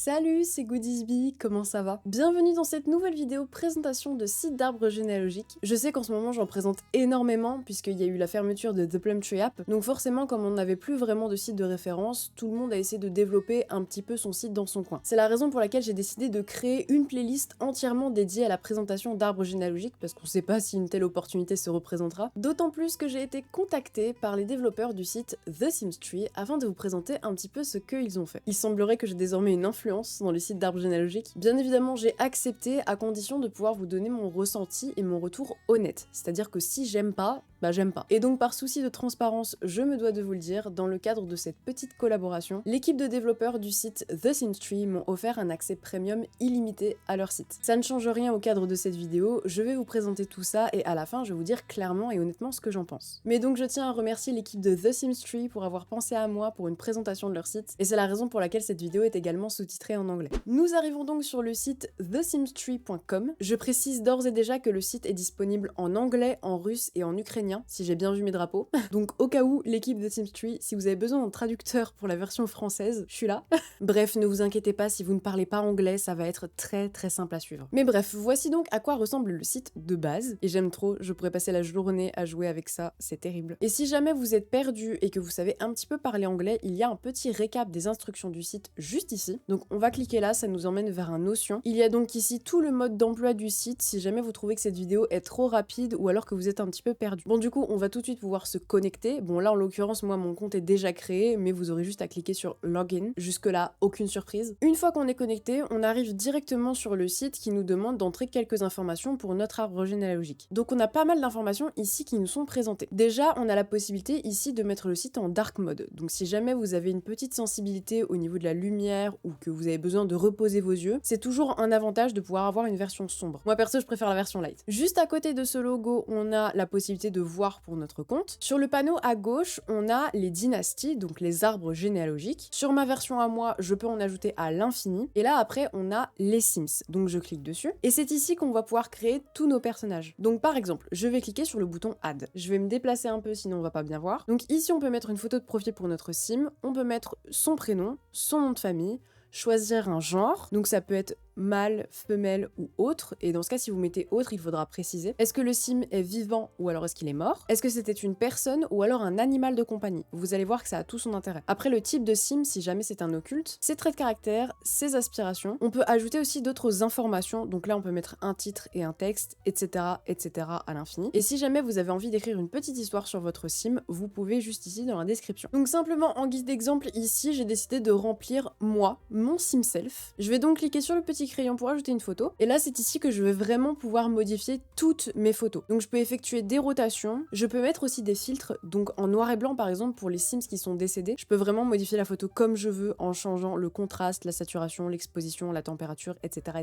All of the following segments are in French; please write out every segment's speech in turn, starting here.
Salut, c'est Goodiesbee, comment ça va? Bienvenue dans cette nouvelle vidéo présentation de sites d'arbres généalogiques. Je sais qu'en ce moment j'en présente énormément puisqu'il y a eu la fermeture de The Plum Tree App, donc forcément comme on n'avait plus vraiment de site de référence, tout le monde a essayé de développer un petit peu son site dans son coin. C'est la raison pour laquelle j'ai décidé de créer une playlist entièrement dédiée à la présentation d'arbres généalogiques parce qu'on sait pas si une telle opportunité se représentera, d'autant plus que j'ai été contactée par les développeurs du site The Sims Tree afin de vous présenter un petit peu ce qu'ils ont fait. Il semblerait que j'ai désormais une influence dans les sites d'arbres généalogiques. Bien évidemment, j'ai accepté à condition de pouvoir vous donner mon ressenti et mon retour honnête. C'est-à-dire que si j'aime pas, bah j'aime pas. Et donc par souci de transparence, je me dois de vous le dire, dans le cadre de cette petite collaboration, l'équipe de développeurs du site The Sims Tree m'ont offert un accès premium illimité à leur site. Ça ne change rien au cadre de cette vidéo, je vais vous présenter tout ça et à la fin je vais vous dire clairement et honnêtement ce que j'en pense. Mais donc je tiens à remercier l'équipe de The Sims Tree pour avoir pensé à moi pour une présentation de leur site, et c'est la raison pour laquelle cette vidéo est également sous-titrée en anglais. Nous arrivons donc sur le site thesimstree.com. Je précise d'ores et déjà que le site est disponible en anglais, en russe et en ukrainien, si j'ai bien vu mes drapeaux. Donc au cas où, l'équipe de Sims Tree, si vous avez besoin d'un traducteur pour la version française, je suis là. Bref, ne vous inquiétez pas, si vous ne parlez pas anglais, ça va être très simple à suivre. Mais bref, voici donc à quoi ressemble le site de base, et j'aime trop, je pourrais passer la journée à jouer avec ça, c'est terrible. Et si jamais vous êtes perdu et que vous savez un petit peu parler anglais, il y a un petit récap des instructions du site juste ici. Donc on va cliquer là, ça nous emmène vers un Notion. Il y a donc ici tout le mode d'emploi du site si jamais vous trouvez que cette vidéo est trop rapide ou alors que vous êtes un petit peu perdu. Bon du coup, on va tout de suite pouvoir se connecter. Bon là en l'occurrence, moi mon compte est déjà créé, mais vous aurez juste à cliquer sur Login. Jusque là, aucune surprise. Une fois qu'on est connecté, on arrive directement sur le site qui nous demande d'entrer quelques informations pour notre arbre généalogique. Donc on a pas mal d'informations ici qui nous sont présentées. Déjà, on a la possibilité ici de mettre le site en dark mode. Donc si jamais vous avez une petite sensibilité au niveau de la lumière ou que vous avez besoin de reposer vos yeux, c'est toujours un avantage de pouvoir avoir une version sombre. Moi perso, je préfère la version light. Juste à côté de ce logo, on a la possibilité de voir pour notre compte. Sur le panneau à gauche, on a les dynasties, donc les arbres généalogiques. Sur ma version à moi, je peux en ajouter à l'infini. Et là après, on a les Sims. Donc je clique dessus. Et c'est ici qu'on va pouvoir créer tous nos personnages. Donc par exemple, je vais cliquer sur le bouton Add. Je vais me déplacer un peu, sinon on va pas bien voir. Donc ici, on peut mettre une photo de profil pour notre Sim. On peut mettre son prénom, son nom de famille, choisir un genre. Donc ça peut être mâle, femelle ou autre, et dans ce cas si vous mettez autre il faudra préciser. Est-ce que le sim est vivant ou alors est-ce qu'il est mort? Est-ce que c'était une personne ou alors un animal de compagnie? Vous allez voir que ça a tout son intérêt. Après le type de sim, si jamais c'est un occulte, ses traits de caractère, ses aspirations. On peut ajouter aussi d'autres informations, donc là on peut mettre un titre et un texte, etc. à l'infini. Et si jamais vous avez envie d'écrire une petite histoire sur votre sim, vous pouvez juste ici dans la description. Donc simplement en guise d'exemple ici j'ai décidé de remplir moi, mon sim self. Je vais donc cliquer sur le petit crayon pour ajouter une photo, et là c'est ici que je vais vraiment pouvoir modifier toutes mes photos. Donc je peux effectuer des rotations, je peux mettre aussi des filtres, donc en noir et blanc par exemple pour les Sims qui sont décédés, je peux vraiment modifier la photo comme je veux en changeant le contraste, la saturation, l'exposition, la température, etc.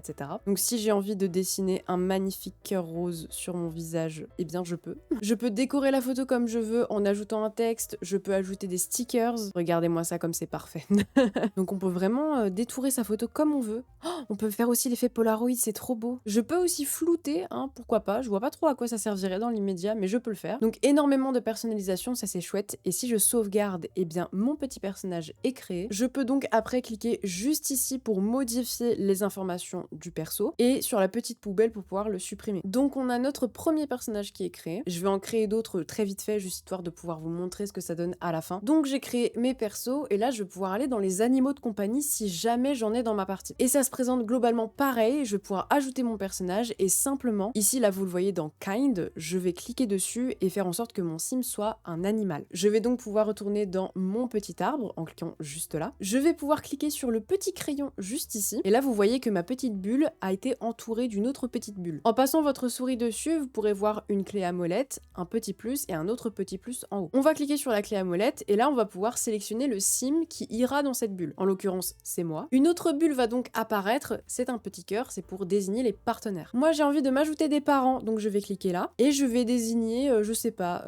Donc si j'ai envie de dessiner un magnifique cœur rose sur mon visage, eh bien je peux. Je peux décorer la photo comme je veux en ajoutant un texte, je peux ajouter des stickers, regardez-moi ça comme c'est parfait. Donc on peut vraiment détourer sa photo comme on veut. Oh, on peut faire aussi l'effet Polaroid, c'est trop beau. Je peux aussi flouter, hein, pourquoi pas, je vois pas trop à quoi ça servirait dans l'immédiat, mais je peux le faire. Donc énormément de personnalisation, ça c'est chouette, et si je sauvegarde, eh bien mon petit personnage est créé. Je peux donc après cliquer juste ici pour modifier les informations du perso, et sur la petite poubelle pour pouvoir le supprimer. Donc on a notre premier personnage qui est créé. Je vais en créer d'autres très vite fait, juste histoire de pouvoir vous montrer ce que ça donne à la fin. Donc j'ai créé mes persos, et là je vais pouvoir aller dans les animaux de compagnie si jamais j'en ai dans ma partie. Et ça se présente globalement pareil, je vais pouvoir ajouter mon personnage et simplement, ici là vous le voyez dans Kind, je vais cliquer dessus et faire en sorte que mon sim soit un animal. Je vais donc pouvoir retourner dans mon petit arbre en cliquant juste là. Je vais pouvoir cliquer sur le petit crayon juste ici et là vous voyez que ma petite bulle a été entourée d'une autre petite bulle. En passant votre souris dessus, vous pourrez voir une clé à molette, un petit plus et un autre petit plus en haut. On va cliquer sur la clé à molette et là on va pouvoir sélectionner le sim qui ira dans cette bulle. En l'occurrence, c'est moi. Une autre bulle va donc apparaître, c'est un petit cœur, c'est pour désigner les partenaires. Moi j'ai envie de m'ajouter des parents, donc je vais cliquer là, et je vais désigner, je sais pas,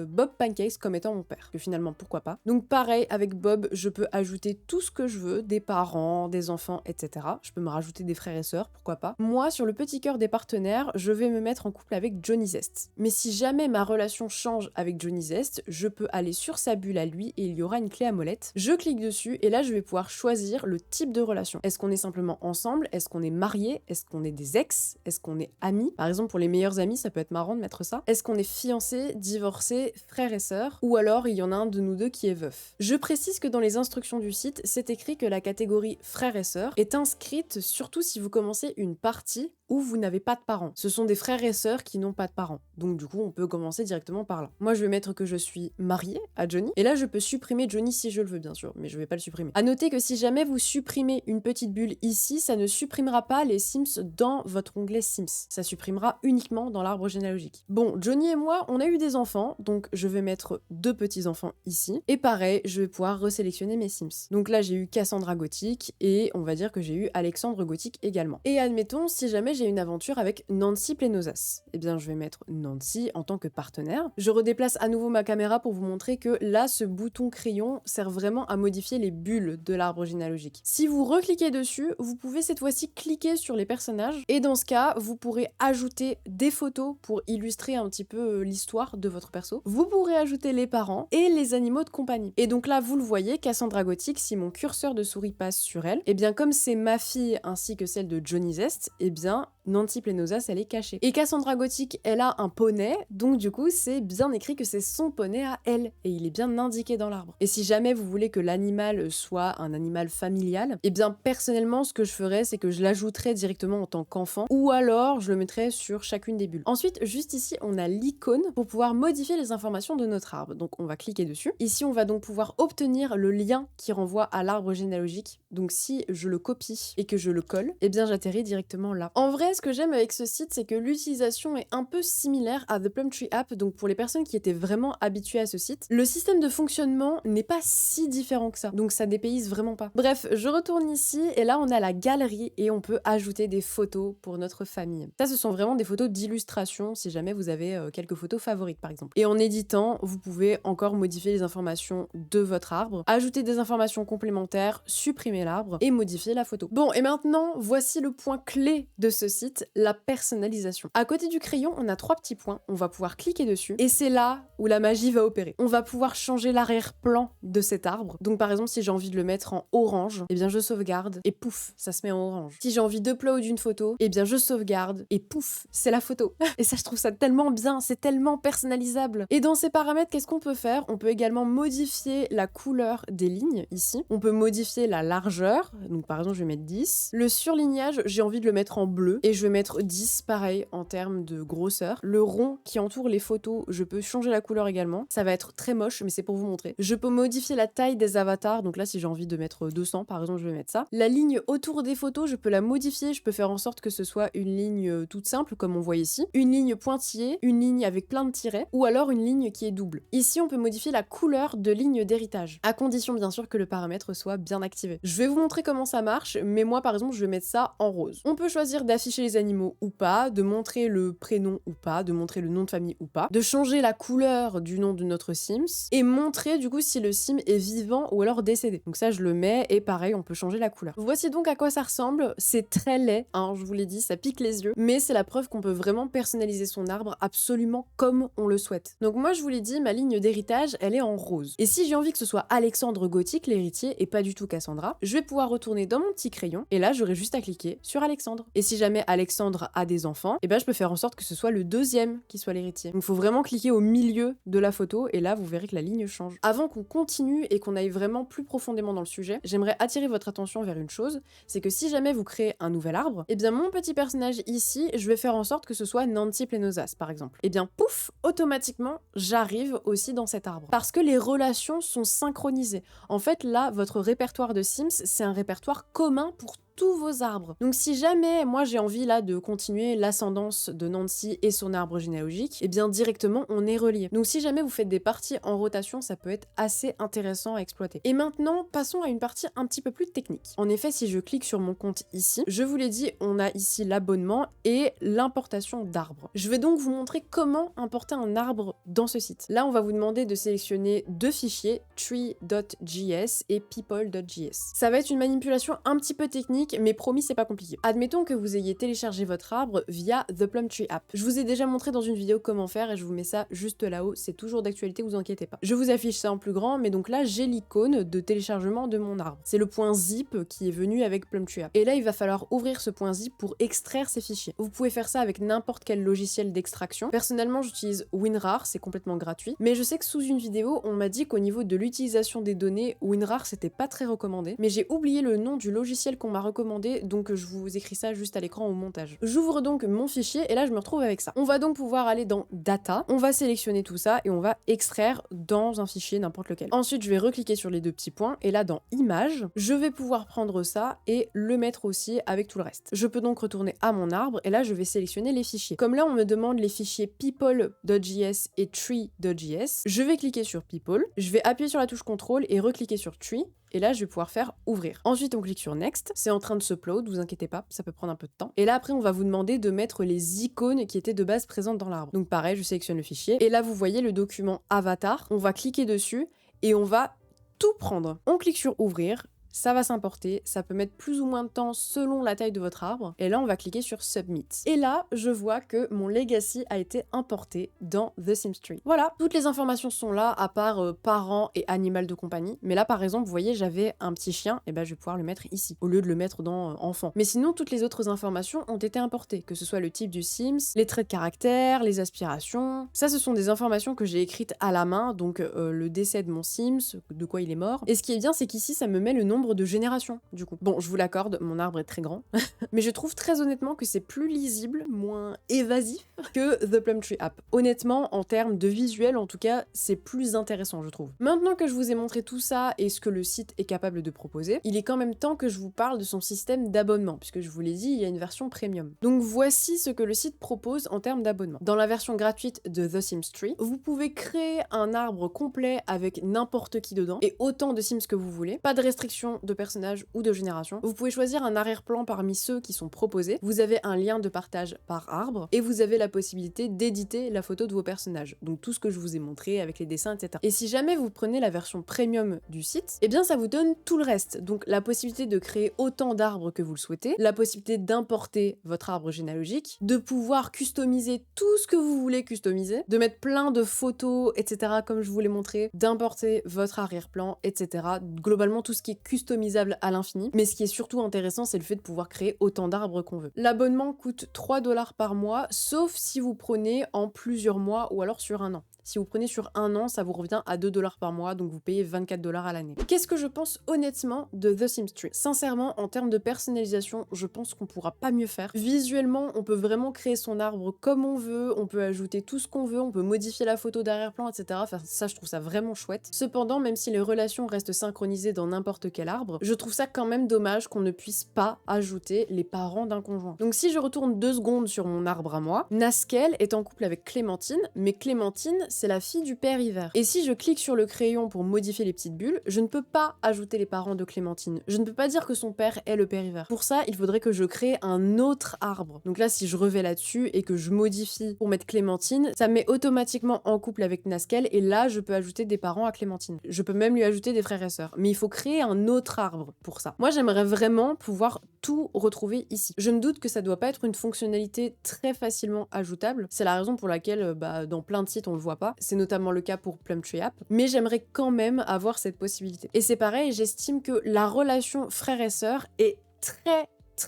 Bob Pancakes comme étant mon père, que finalement pourquoi pas. Donc pareil, avec Bob, je peux ajouter tout ce que je veux, des parents, des enfants, etc. Je peux me rajouter des frères et sœurs, pourquoi pas. Moi, sur le petit cœur des partenaires, je vais me mettre en couple avec Johnny Zest. Mais si jamais ma relation change avec Johnny Zest, je peux aller sur sa bulle à lui et il y aura une clé à molette. Je clique dessus et là je vais pouvoir choisir le type de relation. Est-ce qu'on est simplement ensemble? Est-ce qu'on est mariés? Est-ce qu'on est des ex? Est-ce qu'on est amis? Par exemple, pour les meilleurs amis, ça peut être marrant de mettre ça. Est-ce qu'on est fiancés, divorcés, frères et sœurs? Ou alors il y en a un de nous deux qui est veuf. Je précise que dans les instructions du site, c'est écrit que la catégorie frères et sœurs est inscrite surtout si vous commencez une partie où vous n'avez pas de parents. Ce sont des frères et sœurs qui n'ont pas de parents. Donc du coup, on peut commencer directement par là. Moi, je vais mettre que je suis mariée à Johnny. Et là, je peux supprimer Johnny si je le veux, bien sûr, mais je vais pas le supprimer. À noter que si jamais vous supprimez une petite bulle ici, ça ne supprimera pas les Sims dans votre onglet Sims. Ça supprimera uniquement dans l'arbre généalogique. Bon, Johnny et moi, on a eu des enfants, donc je vais mettre 2 petits-enfants ici. Et pareil, je vais pouvoir resélectionner mes Sims. Donc là, j'ai eu Cassandra Gothic et on va dire que j'ai eu Alexandre Gothic également. Et admettons, si jamais j'ai une aventure avec Nancy Plenosas, eh bien je vais mettre Nancy en tant que partenaire. Je redéplace à nouveau ma caméra pour vous montrer que là, ce bouton crayon sert vraiment à modifier les bulles de l'arbre généalogique. Si vous recliquez dessus, vous pouvez cette fois-ci cliquer sur les personnages et dans ce cas, vous pourrez ajouter des photos pour illustrer un petit peu l'histoire de votre perso. Vous pourrez ajouter les parents et les animaux de compagnie. Et donc là, vous le voyez, Cassandra Gothic, si mon curseur de souris passe sur elle, et bien comme c'est ma fille ainsi que celle de Johnny Zest, et bien Nancy Plenosas, elle est cachée. Et Cassandra Gothic, elle a un poney, donc du coup, c'est bien écrit que c'est son poney à elle, et il est bien indiqué dans l'arbre. Et si jamais vous voulez que l'animal soit un animal familial, et bien personnellement, ce que je ferais, c'est que je l'ajouterais directement en tant qu'enfant, ou alors je le mettrais sur chacune des bulles. Ensuite, juste ici, on a l'icône pour pouvoir modifier les informations de notre arbre. Donc on va cliquer dessus. Ici, on va donc pouvoir obtenir le lien qui renvoie à l'arbre généalogique. Donc si je le copie et que je le colle, et bien j'atterris directement là. En vrai, ce que j'aime avec ce site, c'est que l'utilisation est un peu similaire à The Plumtree App, donc pour les personnes qui étaient vraiment habituées à ce site, le système de fonctionnement n'est pas si différent que ça, donc ça dépayse vraiment pas. Bref, je retourne ici, et là on a la galerie, et on peut ajouter des photos pour notre famille. Ça, ce sont vraiment des photos d'illustration, si jamais vous avez quelques photos favorites par exemple. Et en éditant, vous pouvez encore modifier les informations de votre arbre, ajouter des informations complémentaires, supprimer l'arbre, et modifier la photo. Bon, et maintenant, voici le point clé de ce site, la personnalisation. À côté du crayon, on a 3 petits points, on va pouvoir cliquer dessus, et c'est là où la magie va opérer. On va pouvoir changer l'arrière-plan de cet arbre. Donc par exemple, si j'ai envie de le mettre en orange, eh bien je sauvegarde, et pouf, ça se met en orange. Si j'ai envie d'upload une photo, eh bien je sauvegarde, et pouf, c'est la photo. Et ça, je trouve ça tellement bien, c'est tellement personnalisable. Et dans ces paramètres, qu'est-ce qu'on peut faire? On peut également modifier la couleur des lignes, ici. On peut modifier la largeur, donc par exemple, je vais mettre 10. Le surlignage, j'ai envie de le mettre en bleu, et je vais mettre 10, pareil, en termes de grosseur. Le rond qui entoure les photos, je peux changer la couleur également. Ça va être très moche, mais c'est pour vous montrer. Je peux modifier la taille des avatars, donc là, si j'ai envie de mettre 200, par exemple, je vais mettre ça. La ligne autour des photos, je peux la modifier, je peux faire en sorte que ce soit une ligne toute simple, comme on voit ici, une ligne pointillée, une ligne avec plein de tirets, ou alors une ligne qui est double. Ici, on peut modifier la couleur de ligne d'héritage, à condition bien sûr que le paramètre soit bien activé. Je vais vous montrer comment ça marche, mais moi par exemple, je vais mettre ça en rose. On peut choisir d'afficher les animaux ou pas, de montrer le prénom ou pas, de montrer le nom de famille ou pas, de changer la couleur du nom de notre Sims, et montrer du coup si le Sim est vivant ou alors décédé. Donc ça, je le mets, et pareil, on peut changer la couleur. Voici donc à quoi ça ressemble. C'est très laid, hein, je vous l'ai dit, ça pique les yeux, mais c'est la preuve qu'on peut vraiment personnaliser son arbre absolument comme on le souhaite. Donc moi, je vous l'ai dit, ma ligne d'héritage, elle est en rose. Et si j'ai envie que ce soit Alexandre Gothic, l'héritier, et pas du tout Cassandra, je vais pouvoir retourner dans mon petit crayon, et là, j'aurai juste à cliquer sur Alexandre. Et si jamais Alexandre a des enfants, et ben je peux faire en sorte que ce soit le deuxième qui soit l'héritier. Donc il faut vraiment cliquer au milieu de la photo, et là, vous verrez que la ligne change. Avant qu'on continue et qu'on aille vraiment plus profondément dans le sujet, j'aimerais attirer votre attention vers une chose, c'est que si jamais vous créez un nouvel arbre, et bien mon petit personnage ici, je vais faire en sorte que ce soit Nancy Plenosas, par exemple. Et bien pouf, automatiquement, j'arrive aussi dans cet arbre. Parce que les relations sont synchronisées. En fait, là, votre répertoire de Sims, c'est un répertoire commun pour tous vos arbres. Donc si jamais moi j'ai envie là de continuer l'ascendance de Nancy et son arbre généalogique, et bien directement on est relié. Donc si jamais vous faites des parties en rotation, ça peut être assez intéressant à exploiter. Et maintenant, passons à une partie un petit peu plus technique. En effet, si je clique sur mon compte ici, je vous l'ai dit, on a ici l'abonnement et l'importation d'arbres. Je vais donc vous montrer comment importer un arbre dans ce site. Là, on va vous demander de sélectionner deux fichiers, tree.js et people.js. Ça va être une manipulation un petit peu technique, mais promis, c'est pas compliqué. Admettons que vous ayez téléchargé votre arbre via The Plum Tree App. Je vous ai déjà montré dans une vidéo comment faire et je vous mets ça juste là-haut, c'est toujours d'actualité, vous inquiétez pas. Je vous affiche ça en plus grand, mais donc là, j'ai l'icône de téléchargement de mon arbre. C'est le point zip qui est venu avec Plum Tree App. Et là, il va falloir ouvrir ce point zip pour extraire ces fichiers. Vous pouvez faire ça avec n'importe quel logiciel d'extraction. Personnellement, j'utilise WinRAR, c'est complètement gratuit, mais je sais que sous une vidéo, on m'a dit qu'au niveau de l'utilisation des données, WinRAR c'était pas très recommandé, mais j'ai oublié le nom du logiciel qu'on m'a recommandé, donc je vous écris ça juste à l'écran au montage. J'ouvre donc mon fichier et là je me retrouve avec ça. On va donc pouvoir aller dans Data, on va sélectionner tout ça et on va extraire dans un fichier n'importe lequel. Ensuite, je vais recliquer sur les deux petits points et là dans Images, je vais pouvoir prendre ça et le mettre aussi avec tout le reste. Je peux donc retourner à mon arbre et là je vais sélectionner les fichiers. Comme là on me demande les fichiers people.js et tree.js, je vais cliquer sur people, je vais appuyer sur la touche CTRL et recliquer sur tree. Et là, je vais pouvoir faire ouvrir. Ensuite, on clique sur Next. C'est en train de se upload, vous inquiétez pas, ça peut prendre un peu de temps. Et là, après, on va vous demander de mettre les icônes qui étaient de base présentes dans l'arbre. Donc pareil, je sélectionne le fichier. Et là, vous voyez le document avatar. On va cliquer dessus et on va tout prendre. On clique sur Ouvrir. Ça va s'importer, ça peut mettre plus ou moins de temps selon la taille de votre arbre. Et là, on va cliquer sur Submit. Et là, je vois que mon Legacy a été importé dans The Sims 3. Voilà, toutes les informations sont là, à part parents et animal de compagnie. Mais là, par exemple, vous voyez, j'avais un petit chien, et ben je vais pouvoir le mettre ici, au lieu de le mettre dans enfant. Mais sinon, toutes les autres informations ont été importées, que ce soit le type du Sims, les traits de caractère, les aspirations. Ça, ce sont des informations que j'ai écrites à la main, donc le décès de mon Sims, de quoi il est mort. Et ce qui est bien, c'est qu'ici, ça me met le nombre de générations, du coup. Bon, je vous l'accorde, mon arbre est très grand, mais je trouve très honnêtement que c'est plus lisible, moins évasif que The Plum Tree App. Honnêtement, en termes de visuel, en tout cas, c'est plus intéressant, je trouve. Maintenant que je vous ai montré tout ça et ce que le site est capable de proposer, il est quand même temps que je vous parle de son système d'abonnement, puisque je vous l'ai dit, il y a une version premium. Donc voici ce que le site propose en termes d'abonnement. Dans la version gratuite de The Sims 3, vous pouvez créer un arbre complet avec n'importe qui dedans, et autant de Sims que vous voulez, pas de restriction de personnages ou de génération. Vous pouvez choisir un arrière-plan parmi ceux qui sont proposés, vous avez un lien de partage par arbre, et vous avez la possibilité d'éditer la photo de vos personnages. Donc tout ce que je vous ai montré avec les dessins, etc. Et si jamais vous prenez la version premium du site, eh bien ça vous donne tout le reste. Donc la possibilité de créer autant d'arbres que vous le souhaitez, la possibilité d'importer votre arbre généalogique, de pouvoir customiser tout ce que vous voulez customiser, de mettre plein de photos, etc. comme je vous l'ai montré, d'importer votre arrière-plan, etc. Globalement tout ce qui est customisable à l'infini, mais ce qui est surtout intéressant, c'est le fait de pouvoir créer autant d'arbres qu'on veut. L'abonnement coûte 3 $ par mois, sauf si vous prenez en plusieurs mois ou alors sur un an. Si vous prenez sur un an, ça vous revient à 2 $ par mois, donc vous payez 24 $ à l'année. Qu'est-ce que je pense honnêtement de The Sims 3 ? Sincèrement, en termes de personnalisation, je pense qu'on pourra pas mieux faire. Visuellement, on peut vraiment créer son arbre comme on veut, on peut ajouter tout ce qu'on veut, on peut modifier la photo d'arrière-plan, etc. Enfin, ça, je trouve ça vraiment chouette. Cependant, même si les relations restent synchronisées dans n'importe quel arbre, je trouve ça quand même dommage qu'on ne puisse pas ajouter les parents d'un conjoint. Donc si je retourne 2 secondes sur mon arbre à moi, Naskel est en couple avec Clémentine, mais Clémentine, c'est la fille du père Hiver. Et si je clique sur le crayon pour modifier les petites bulles, je ne peux pas ajouter les parents de Clémentine. Je ne peux pas dire que son père est le père Hiver. Pour ça, il faudrait que je crée un autre arbre. Donc là, si je revais là-dessus et que je modifie pour mettre Clémentine, ça me met automatiquement en couple avec Naskel et là, je peux ajouter des parents à Clémentine. Je peux même lui ajouter des frères et sœurs. Mais il faut créer un autre arbre pour ça. Moi, j'aimerais vraiment pouvoir tout retrouver ici. Je me doute que ça doit pas être une fonctionnalité très facilement ajoutable. C'est la raison pour laquelle, dans plein de sites, on le voit pas. C'est notamment le cas pour Plum Tree App. Mais j'aimerais quand même avoir cette possibilité. Et c'est pareil, j'estime que la relation frère et sœur est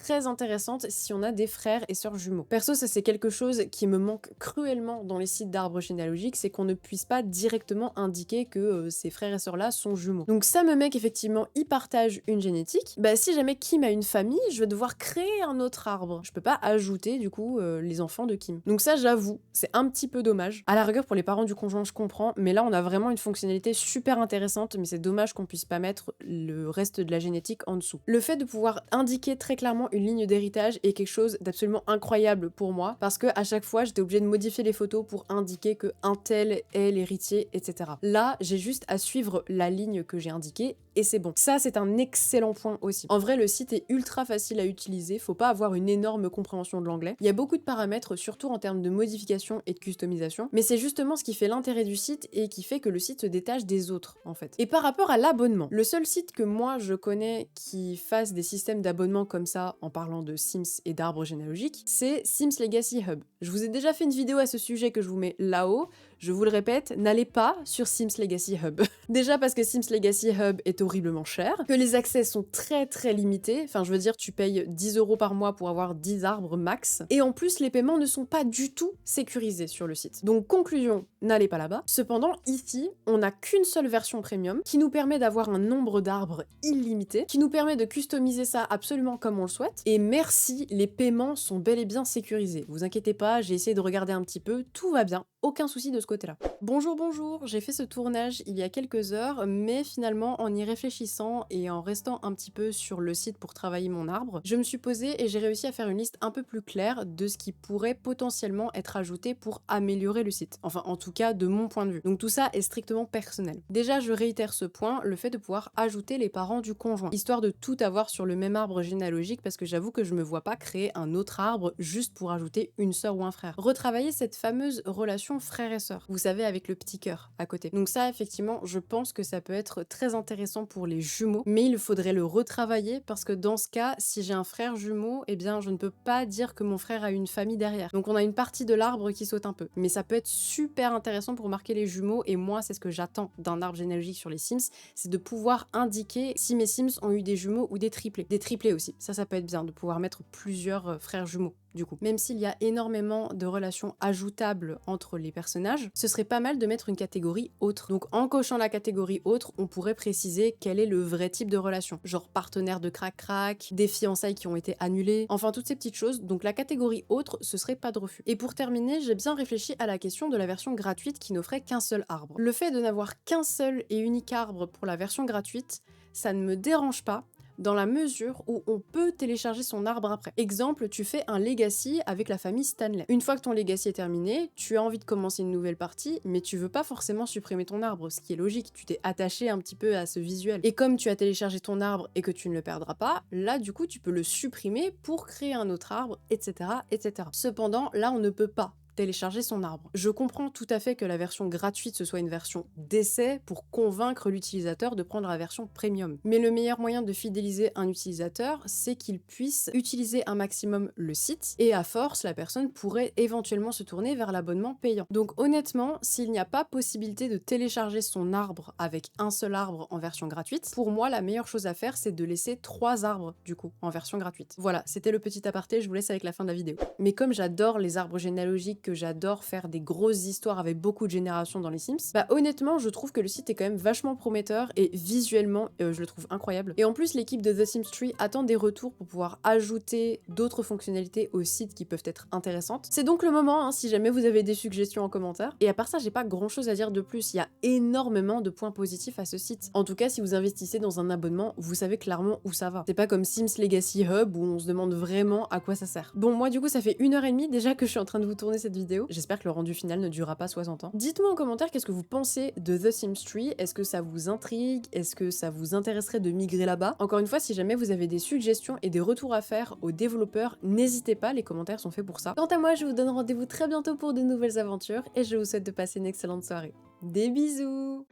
très intéressante si on a des frères et sœurs jumeaux. Perso, ça c'est quelque chose qui me manque cruellement dans les sites d'arbres généalogiques, c'est qu'on ne puisse pas directement indiquer que ces frères et sœurs là sont jumeaux. Donc ça me met qu'effectivement ils partagent une génétique. Bah si jamais Kim a une famille, je vais devoir créer un autre arbre. Je peux pas ajouter du coup les enfants de Kim. Donc ça j'avoue, c'est un petit peu dommage. À la rigueur pour les parents du conjoint je comprends, mais là on a vraiment une fonctionnalité super intéressante, mais c'est dommage qu'on puisse pas mettre le reste de la génétique en dessous. Le fait de pouvoir indiquer très clairement une ligne d'héritage est quelque chose d'absolument incroyable pour moi, parce que à chaque fois j'étais obligée de modifier les photos pour indiquer que un tel est l'héritier, etc. Là j'ai juste à suivre la ligne que j'ai indiquée et c'est bon. Ça c'est un excellent point aussi. En vrai le site est ultra facile à utiliser, faut pas avoir une énorme compréhension de l'anglais. Il y a beaucoup de paramètres, surtout en termes de modification et de customisation, mais c'est justement ce qui fait l'intérêt du site et qui fait que le site se détache des autres en fait. Et par rapport à l'abonnement, le seul site que moi je connais qui fasse des systèmes d'abonnement comme ça en parlant de Sims et d'arbres généalogiques, c'est Sims Legacy Hub. Je vous ai déjà fait une vidéo à ce sujet que je vous mets là-haut. Je vous le répète, n'allez pas sur Sims Legacy Hub. Déjà parce que Sims Legacy Hub est horriblement cher, que les accès sont très limités, enfin je veux dire tu payes 10 € par mois pour avoir 10 arbres max, et en plus les paiements ne sont pas du tout sécurisés sur le site. Donc conclusion, n'allez pas là-bas. Cependant ici, on n'a qu'une seule version premium qui nous permet d'avoir un nombre d'arbres illimité, qui nous permet de customiser ça absolument comme on le souhaite, et merci, les paiements sont bel et bien sécurisés. Vous inquiétez pas, j'ai essayé de regarder un petit peu, tout va bien, aucun souci de ce côté-là. Bonjour, j'ai fait ce tournage il y a quelques heures, mais finalement en y réfléchissant et en restant un petit peu sur le site pour travailler mon arbre, je me suis posée et j'ai réussi à faire une liste un peu plus claire de ce qui pourrait potentiellement être ajouté pour améliorer le site. Enfin en tout cas de mon point de vue. Donc tout ça est strictement personnel. Déjà je réitère ce point, le fait de pouvoir ajouter les parents du conjoint, histoire de tout avoir sur le même arbre généalogique, parce que j'avoue que je me vois pas créer un autre arbre juste pour ajouter une sœur ou un frère. Retravailler cette fameuse relation frère et sœur, vous savez, avec le petit cœur à côté. Donc ça effectivement je pense que ça peut être très intéressant pour les jumeaux, mais il faudrait le retravailler parce que dans ce cas, si j'ai un frère jumeau, eh bien je ne peux pas dire que mon frère a une famille derrière. Donc on a une partie de l'arbre qui saute un peu. Mais ça peut être super intéressant pour marquer les jumeaux, et moi c'est ce que j'attends d'un arbre généalogique sur les Sims, c'est de pouvoir indiquer si mes Sims ont eu des jumeaux ou des triplés. Des triplés aussi, ça peut être bien de pouvoir mettre plusieurs frères jumeaux. Du coup, même s'il y a énormément de relations ajoutables entre les personnages, ce serait pas mal de mettre une catégorie autre. Donc en cochant la catégorie autre, on pourrait préciser quel est le vrai type de relation. Genre partenaire de crac-crac, des fiançailles qui ont été annulées, enfin toutes ces petites choses. Donc la catégorie autre, ce serait pas de refus. Et pour terminer, j'ai bien réfléchi à la question de la version gratuite qui n'offrait qu'un seul arbre. Le fait de n'avoir qu'un seul et unique arbre pour la version gratuite, ça ne me dérange pas, dans la mesure où on peut télécharger son arbre après. Exemple, tu fais un legacy avec la famille Stanley. Une fois que ton legacy est terminé, tu as envie de commencer une nouvelle partie, mais tu veux pas forcément supprimer ton arbre, ce qui est logique, tu t'es attaché un petit peu à ce visuel. Et comme tu as téléchargé ton arbre et que tu ne le perdras pas, là du coup tu peux le supprimer pour créer un autre arbre, etc. etc. Cependant, là on ne peut pas télécharger son arbre. Je comprends tout à fait que la version gratuite ce soit une version d'essai pour convaincre l'utilisateur de prendre la version premium. Mais le meilleur moyen de fidéliser un utilisateur, c'est qu'il puisse utiliser un maximum le site, et à force, la personne pourrait éventuellement se tourner vers l'abonnement payant. Donc honnêtement, s'il n'y a pas possibilité de télécharger son arbre avec un seul arbre en version gratuite, pour moi la meilleure chose à faire c'est de laisser 3 arbres du coup en version gratuite. Voilà, c'était le petit aparté, je vous laisse avec la fin de la vidéo. Mais comme j'adore les arbres généalogiques, que j'adore faire des grosses histoires avec beaucoup de générations dans les Sims, bah honnêtement je trouve que le site est quand même vachement prometteur et visuellement je le trouve incroyable. Et en plus l'équipe de The Sims Tree attend des retours pour pouvoir ajouter d'autres fonctionnalités au site qui peuvent être intéressantes. C'est donc le moment si jamais vous avez des suggestions en commentaire. Et à part ça j'ai pas grand chose à dire de plus, il y a énormément de points positifs à ce site. En tout cas si vous investissez dans un abonnement, vous savez clairement où ça va. C'est pas comme Sims Legacy Hub où on se demande vraiment à quoi ça sert. Bon moi du coup ça fait 1h30 déjà que je suis en train de vous tourner cette vidéo. J'espère que le rendu final ne durera pas 60 ans. Dites-moi en commentaire qu'est-ce que vous pensez de The Sims Tree. Est-ce que ça vous intrigue? Est-ce que ça vous intéresserait de migrer là-bas? Encore une fois, si jamais vous avez des suggestions et des retours à faire aux développeurs, n'hésitez pas, les commentaires sont faits pour ça. Quant à moi, je vous donne rendez-vous très bientôt pour de nouvelles aventures et je vous souhaite de passer une excellente soirée. Des bisous!